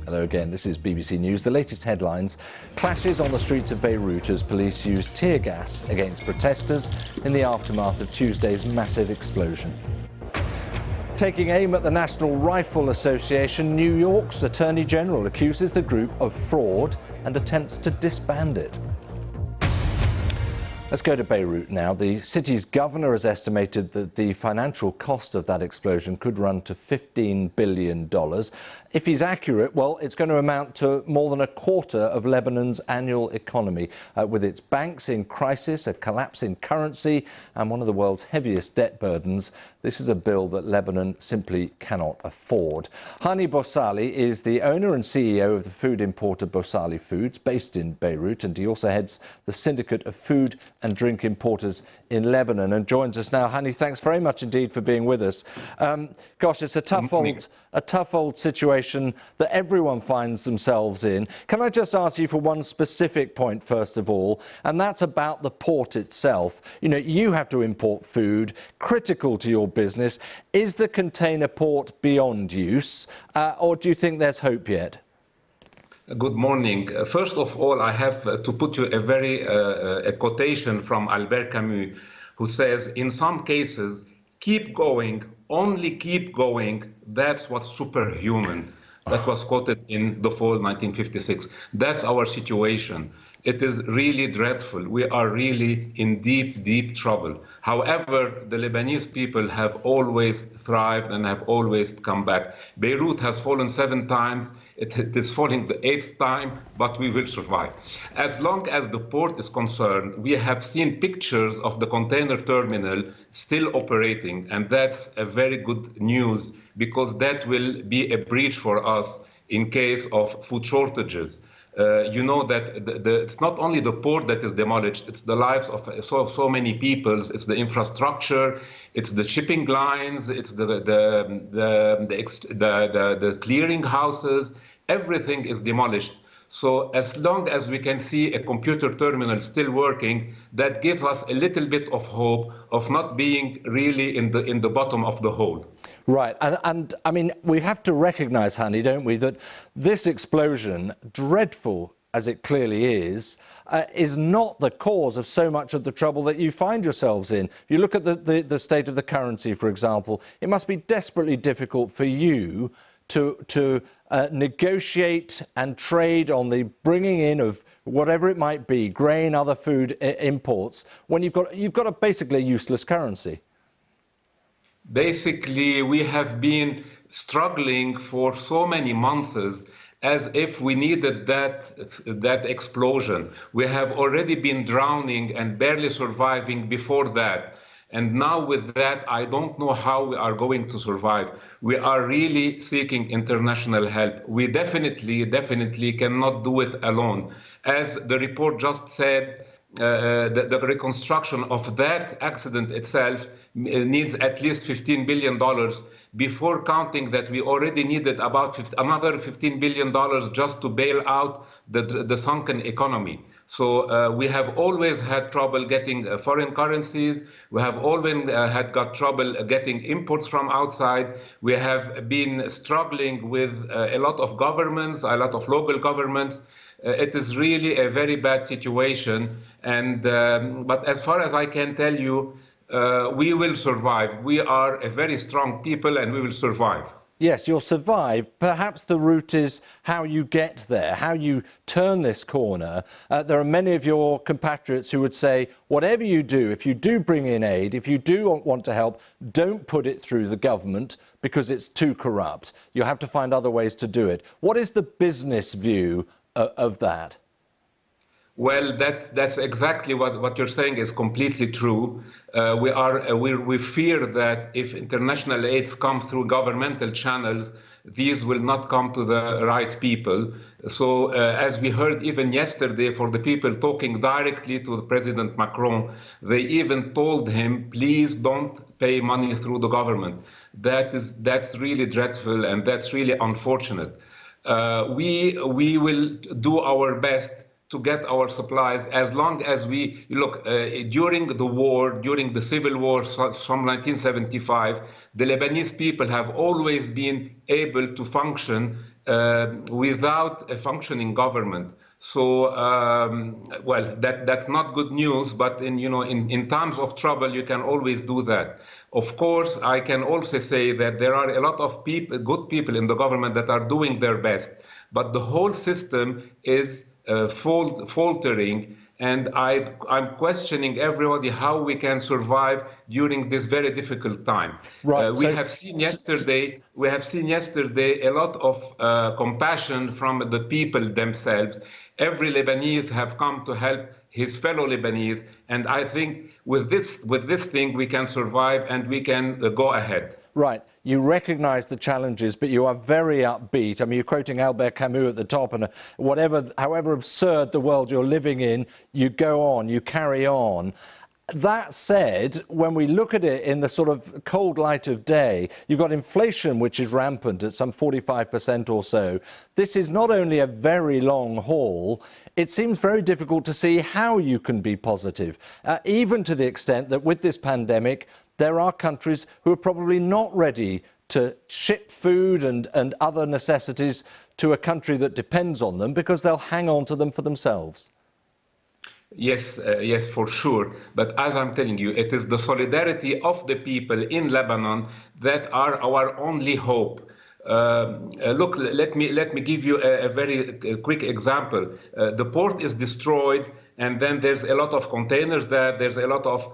Hello again, this is BBC News. The latest headlines: clashes on the streets of Beirut as police use tear gas against protesters in the aftermath of Tuesday's massive explosion. Taking aim at the National Rifle Association, New York's Attorney General accuses the group of fraud and attempts to disband it. Let's go to Beirut now. The city's governor has estimated that the financial cost of that explosion could run to $15 billion. If he's accurate, well, it's going to amount to more than a quarter of Lebanon's annual economy. With its banks in crisis, a collapsing currency and one of the world's heaviest debt burdens, this is a bill that Lebanon simply cannot afford. Hani Boussali is the owner and CEO of the food importer Boussali Foods, based in Beirut, and he also heads the Syndicate of Food and Drink Importers in Lebanon, and joins us now. Hani, thanks very much indeed for being with us. Gosh, it's a tough old situation that everyone finds themselves in. Can I just ask you for one specific point first of all, and that's about the port itself. You know, you have to import food, critical to your business. Is the container port beyond use, or do you think there's hope yet? Good morning. First of all, I have to put you a quotation from Albert Camus, who says, in some cases, keep going, only keep going, that's what's superhuman. That was quoted in the fall 1956. That's our situation. It is really dreadful. We are really in deep, deep trouble. However, the Lebanese people have always thrived and have always come back. Beirut has fallen 7 times. It is falling the 8th time, but we will survive. As long as the port is concerned, we have seen pictures of the container terminal still operating, and that's a very good news, because that will be a breach for us in case of food shortages. You know that it's not only the port that is demolished, it's the lives of so many people, it's the infrastructure, it's the shipping lines, it's the clearing houses, everything is demolished. So as long as we can see a computer terminal still working, that gives us a little bit of hope of not being really in the bottom of the hole. Right, and I mean, we have to recognise, Hani, don't we, that this explosion, dreadful as it clearly is not the cause of so much of the trouble that you find yourselves in. If you look at the state of the currency, for example, it must be desperately difficult for you to negotiate and trade on the bringing in of whatever it might be, grain, other food imports, when you've got a basically useless currency. Basically, we have been struggling for so many months as if we needed that explosion. We have already been drowning and barely surviving before that. And now with that, I don't know how we are going to survive. We are really seeking international help. We definitely cannot do it alone. As the report just said, the reconstruction of that accident itself needs at least $15 billion, before counting that we already needed about another $15 billion just to bail out the sunken economy. So we have always had trouble getting foreign currencies. We have always got trouble getting imports from outside. We have been struggling with a lot of governments, a lot of local governments. It is really a very bad situation. And but as far as I can tell you, we will survive. We are a very strong people, and we will survive. Yes, you'll survive. Perhaps the route is how you get there, how you turn this corner. There are many of your compatriots who would say, whatever you do, if you do bring in aid, if you do want to help, don't put it through the government because it's too corrupt. You have to find other ways to do it. What is the business view of that? Well, that's exactly what you're saying is completely true. We fear that if international aids come through governmental channels, these will not come to the right people. So as we heard even yesterday, for the people talking directly to President Macron, they even told him, please don't pay money through the government. That's really dreadful, and that's really unfortunate. We will do our best to get our supplies as long as we look. During the war, during the civil war from 1975, the Lebanese people have always been able to function without a functioning government. So, well, that's not good news, but in times of trouble, you can always do that. Of course, I can also say that there are a lot of people, good people in the government that are doing their best, but the whole system is faltering. And I'm questioning everybody how we can survive during this very difficult time. Right. We have seen yesterday a lot of compassion from the people themselves. Every Lebanese have come to help his fellow Lebanese, and I think with this thing we can survive and we can go ahead. Right. You recognise the challenges, but you are very upbeat. I mean, you're quoting Albert Camus at the top, and however absurd the world you're living in, you go on, you carry on. That said, when we look at it in the sort of cold light of day, you've got inflation, which is rampant at some 45% or so. This is not only a very long haul, it seems very difficult to see how you can be positive, even to the extent that with this pandemic, there are countries who are probably not ready to ship food and other necessities to a country that depends on them because they'll hang on to them for themselves. Yes, yes, for sure. But as I'm telling you, it is the solidarity of the people in Lebanon that are our only hope. Look, let me give you a very quick example. The port is destroyed, and then there's a lot of containers there. There's a lot of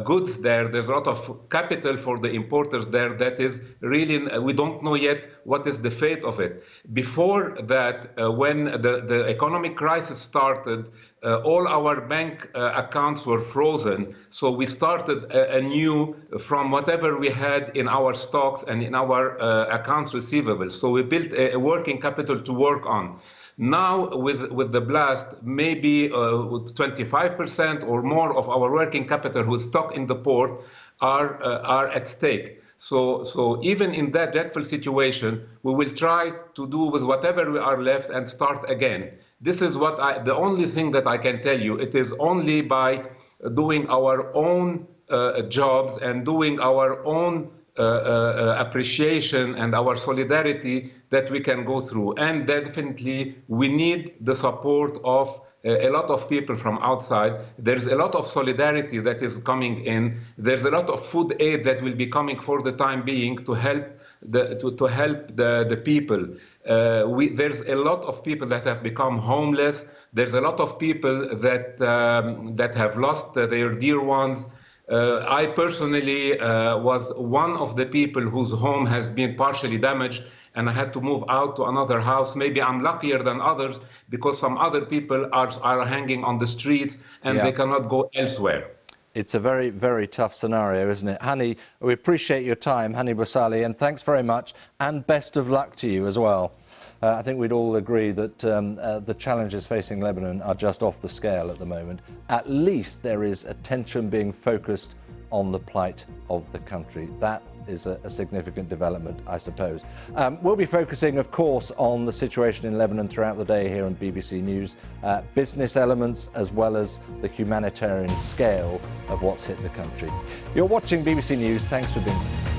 goods there. There's a lot of capital for the importers there. That is really, we don't know yet what is the fate of it. Before that, when the economic crisis started, all our bank accounts were frozen. So we started anew from whatever we had in our stocks and in our accounts receivable. So we built a working capital to work on. Now, with the blast, maybe 25% or more of our working capital who is stuck in the port are at stake. So even in that dreadful situation, we will try to do with whatever we are left and start again. This is the only thing that I can tell you. It is only by doing our own jobs and doing our own appreciation and our solidarity that we can go through. And definitely we need the support of a lot of people from outside. There's a lot of solidarity that is coming in. There's a lot of food aid that will be coming for the time being to help the people. There's a lot of people that have become homeless. There's a lot of people that have lost their dear ones. I personally was one of the people whose home has been partially damaged, and I had to move out to another house. Maybe I'm luckier than others because some other people are hanging on the streets and they cannot go elsewhere. It's a very, very tough scenario, isn't it? Hani, we appreciate your time, Hani Boussali, and thanks very much, and best of luck to you as well. I think we'd all agree that the challenges facing Lebanon are just off the scale at the moment. At least there is attention being focused on the plight of the country. That is a significant development, I suppose. We'll be focusing, of course, on the situation in Lebanon throughout the day here on BBC News, business elements as well as the humanitarian scale of what's hit the country. You're watching BBC News. Thanks for being with us.